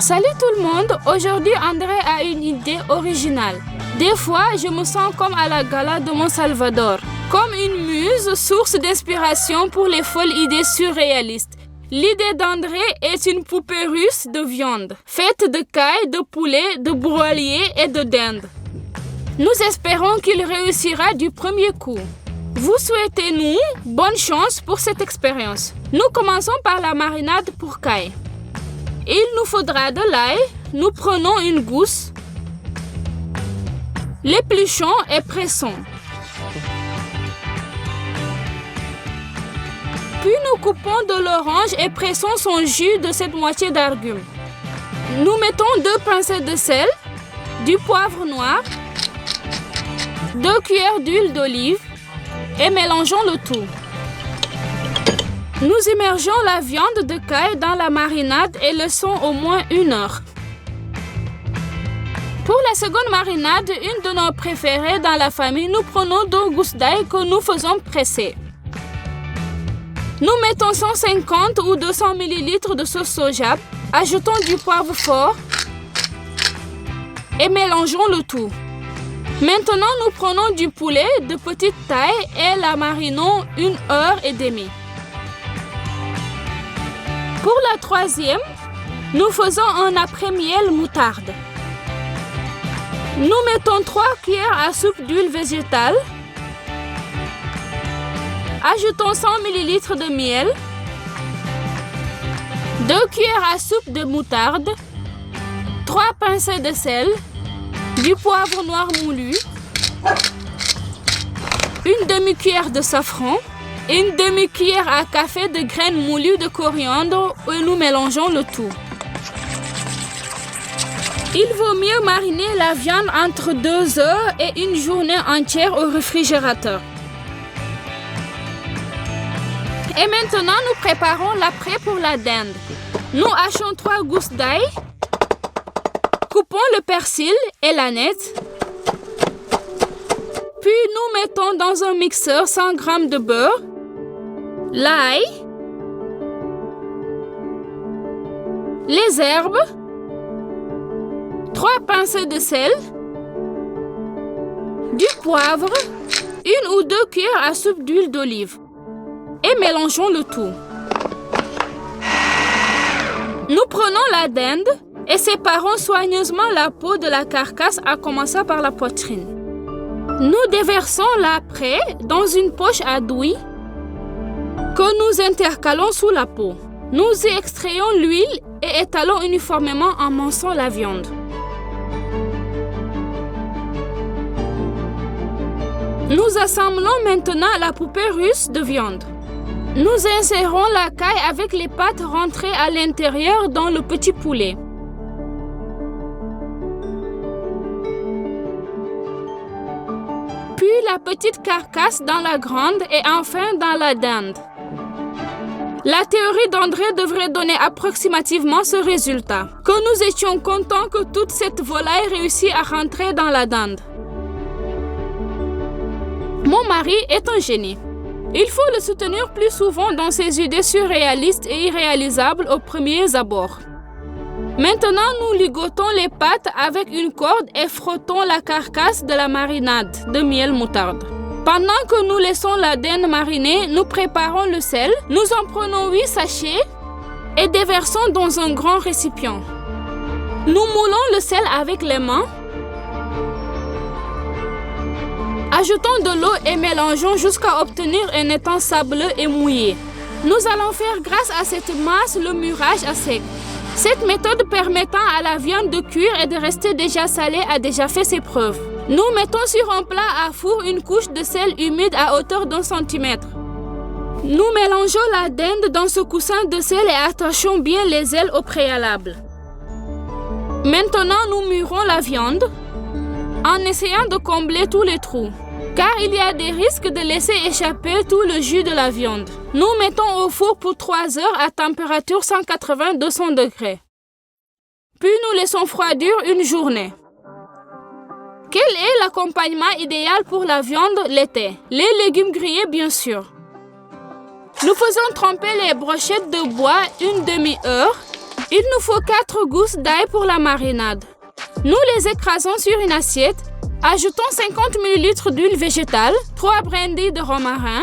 Salut tout le monde, aujourd'hui André a une idée originale. Des fois, je me sens comme à la gala de Mont Salvador, comme une muse, source d'inspiration pour les folles idées surréalistes. L'idée d'André est une poupée russe de viande, faite de cailles, de poulet, de broilier et de dinde. Nous espérons qu'il réussira du premier coup. Vous souhaitez-nous bonne chance pour cette expérience. Nous commençons par la marinade pour cailles. Il nous faudra de l'ail, nous prenons une gousse, l'épluchons et pressons. Puis nous coupons de l'orange et pressons son jus de cette moitié d'argume. Nous mettons 2 pincées de sel, du poivre noir, 2 cuillères d'huile d'olive et mélangeons le tout. Nous immergeons la viande de caille dans la marinade et laissons au moins 1 heure. Pour la seconde marinade, une de nos préférées dans la famille, nous prenons 2 gousses d'ail que nous faisons presser. Nous mettons 150 ou 200 ml de sauce soja, ajoutons du poivre fort et mélangeons le tout. Maintenant, nous prenons du poulet de petite taille et la marinons 1 heure et demie. Pour la troisième, nous faisons un après-miel moutarde. Nous mettons 3 cuillères à soupe d'huile végétale. Ajoutons 100 ml de miel, 2 cuillères à soupe de moutarde, 3 pincées de sel, du poivre noir moulu, une demi-cuillère de safran, une demi-cuillère à café de graines moulues de coriandre et nous mélangeons le tout. Il vaut mieux mariner la viande entre 2 heures et une journée entière au réfrigérateur. Et maintenant, nous préparons l'après pour la dinde. Nous hachons 3 gousses d'ail, coupons le persil et l'aneth, puis nous mettons dans un mixeur 100 g de beurre, l'ail, les herbes, 3 pincées de sel, du poivre, 1 ou 2 cuillères à soupe d'huile d'olive et mélangeons le tout. Nous prenons la dinde et séparons soigneusement la peau de la carcasse à commencer par la poitrine. Nous déversons l'après dans une poche à douille que nous intercalons sous la peau. Nous y extrayons l'huile et étalons uniformément en manchant la viande. Nous assemblons maintenant la poupée russe de viande. Nous insérons la caille avec les pattes rentrées à l'intérieur dans le petit poulet. Puis la petite carcasse dans la grande et enfin dans la dinde. La théorie d'André devrait donner approximativement ce résultat, que nous étions contents que toute cette volaille réussit à rentrer dans la dinde. Mon mari est un génie. Il faut le soutenir plus souvent dans ses idées surréalistes et irréalisables aux premiers abords. Maintenant, nous ligotons les pâtes avec une corde et frottons la carcasse de la marinade de miel moutarde. Pendant que nous laissons la dinde mariner, nous préparons le sel. Nous en prenons 8 sachets et déversons dans un grand récipient. Nous moulons le sel avec les mains. Ajoutons de l'eau et mélangeons jusqu'à obtenir un étang sableux et mouillé. Nous allons faire grâce à cette masse le murage à sec. Cette méthode permettant à la viande de cuire et de rester déjà salée a déjà fait ses preuves. Nous mettons sur un plat à four une couche de sel humide à hauteur d'1 centimètre. Nous mélangeons la dinde dans ce coussin de sel et attachons bien les ailes au préalable. Maintenant, nous mûrons la viande en essayant de combler tous les trous, car il y a des risques de laisser échapper tout le jus de la viande. Nous mettons au four pour 3 heures à température 180-200 degrés. Puis nous laissons refroidir une journée. Quel est l'accompagnement idéal pour la viande l'été? Les légumes grillés, bien sûr. Nous faisons tremper les brochettes de bois une demi-heure Il nous faut 4 gousses d'ail pour la marinade. Nous les écrasons sur une assiette. Ajoutons 50 ml d'huile végétale, 3 brindilles de romarin,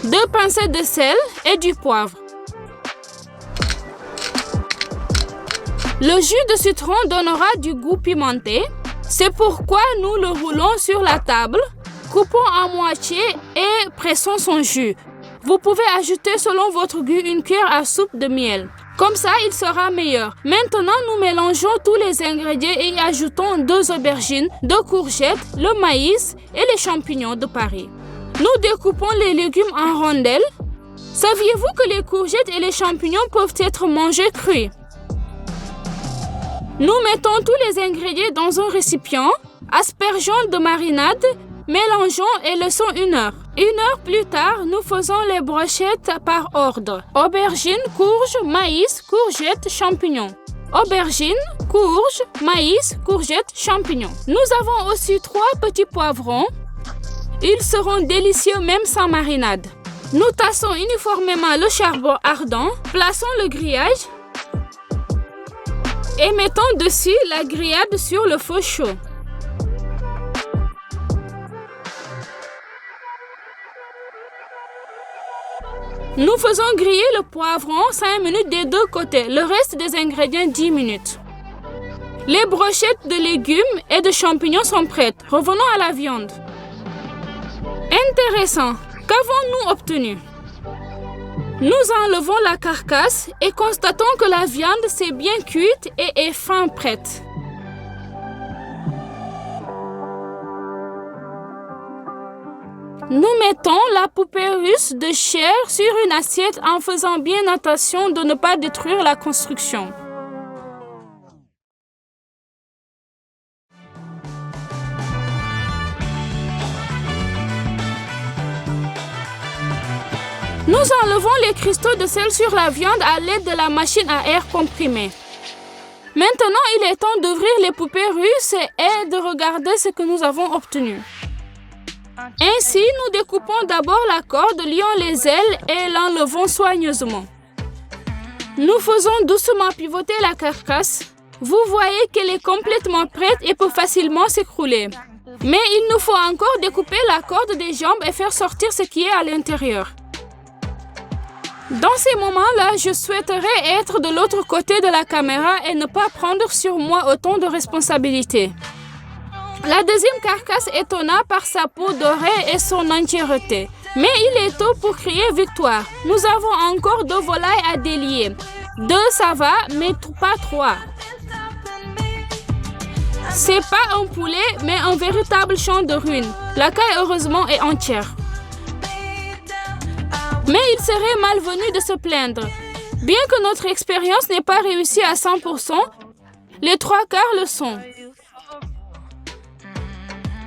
2 pincées de sel et du poivre. Le jus de citron donnera du goût pimenté. C'est pourquoi nous le roulons sur la table, coupons à moitié et pressons son jus. Vous pouvez ajouter selon votre goût une cuillère à soupe de miel. Comme ça, il sera meilleur. Maintenant, nous mélangeons tous les ingrédients et y ajoutons 2 aubergines, 2 courgettes, le maïs et les champignons de Paris. Nous découpons les légumes en rondelles. Saviez-vous que les courgettes et les champignons peuvent être mangés crus? Nous mettons tous les ingrédients dans un récipient, aspergeons de marinade, mélangeons et laissons 1 heure. 1 heure plus tard, nous faisons les brochettes par ordre. Aubergine, courge, maïs, courgettes, champignons. Aubergine, courge, maïs, courgettes, champignons. Nous avons aussi 3 petits poivrons. Ils seront délicieux même sans marinade. Nous tassons uniformément le charbon ardent, plaçons le grillage et mettons dessus la grillade sur le feu chaud. Nous faisons griller le poivron 5 minutes des 2 côtés, le reste des ingrédients 10 minutes. Les brochettes de légumes et de champignons sont prêtes. Revenons à la viande. Intéressant. Qu'avons-nous obtenu? Nous enlevons la carcasse et constatons que la viande s'est bien cuite et est fin prête. Nous mettons la poupée russe de chair sur une assiette en faisant bien attention de ne pas détruire la construction. Nous enlevons les cristaux de sel sur la viande à l'aide de la machine à air comprimé. Maintenant, il est temps d'ouvrir les poupées russes et de regarder ce que nous avons obtenu. Ainsi, nous découpons d'abord la corde, lions les ailes et l'enlevons soigneusement. Nous faisons doucement pivoter la carcasse. Vous voyez qu'elle est complètement prête et peut facilement s'écrouler. Mais il nous faut encore découper la corde des jambes et faire sortir ce qui est à l'intérieur. Dans ces moments-là, je souhaiterais être de l'autre côté de la caméra et ne pas prendre sur moi autant de responsabilités. La deuxième carcasse étonna par sa peau dorée et son entièreté. Mais il est tôt pour crier victoire. Nous avons encore 2 volailles à délier. 2 ça va, mais pas 3. C'est pas un poulet, mais un véritable champ de ruines. La caille, heureusement, est entière. Mais il serait malvenu de se plaindre. Bien que notre expérience n'ait pas réussi à 100%, les 3 quarts le sont.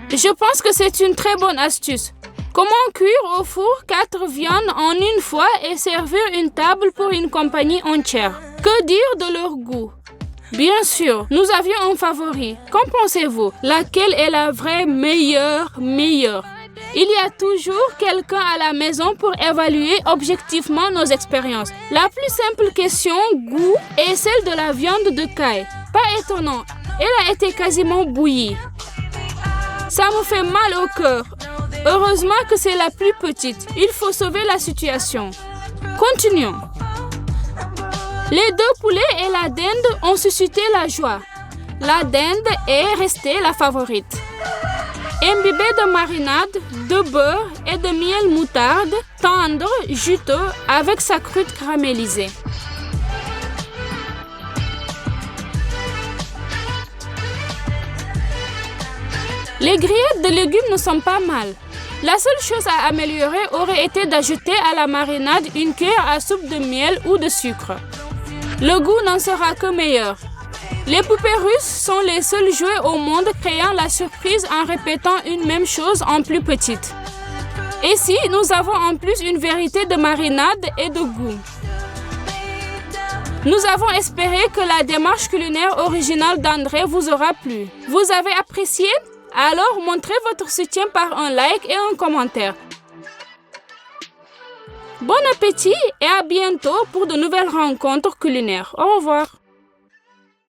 Je pense que c'est une très bonne astuce. Comment cuire au four 4 viandes en une fois et servir une table pour une compagnie entière? Que dire de leur goût? Bien sûr, nous avions un favori. Qu'en pensez-vous? Laquelle est la vraie meilleure? Il y a toujours quelqu'un à la maison pour évaluer objectivement nos expériences. La plus simple question, goût, est celle de la viande de caille. Pas étonnant, elle a été quasiment bouillie. Ça me fait mal au cœur. Heureusement que c'est la plus petite. Il faut sauver la situation. Continuons. Les 2 poulets et la dinde ont suscité la joie. La dinde est restée la favorite. Imbibée de marinade, de beurre et de miel moutarde, tendre, juteux, avec sa croûte caramélisée. Les grillettes de légumes ne sont pas mal. La seule chose à améliorer aurait été d'ajouter à la marinade une cuillère à soupe de miel ou de sucre. Le goût n'en sera que meilleur. Les poupées russes sont les seuls jouets au monde créant la surprise en répétant une même chose en plus petite. Ici, nous avons en plus une vérité de marinade et de goût. Nous avons espéré que la démarche culinaire originale d'André vous aura plu. Vous avez apprécié? Alors montrez votre soutien par un like et un commentaire. Bon appétit et à bientôt pour de nouvelles rencontres culinaires. Au revoir.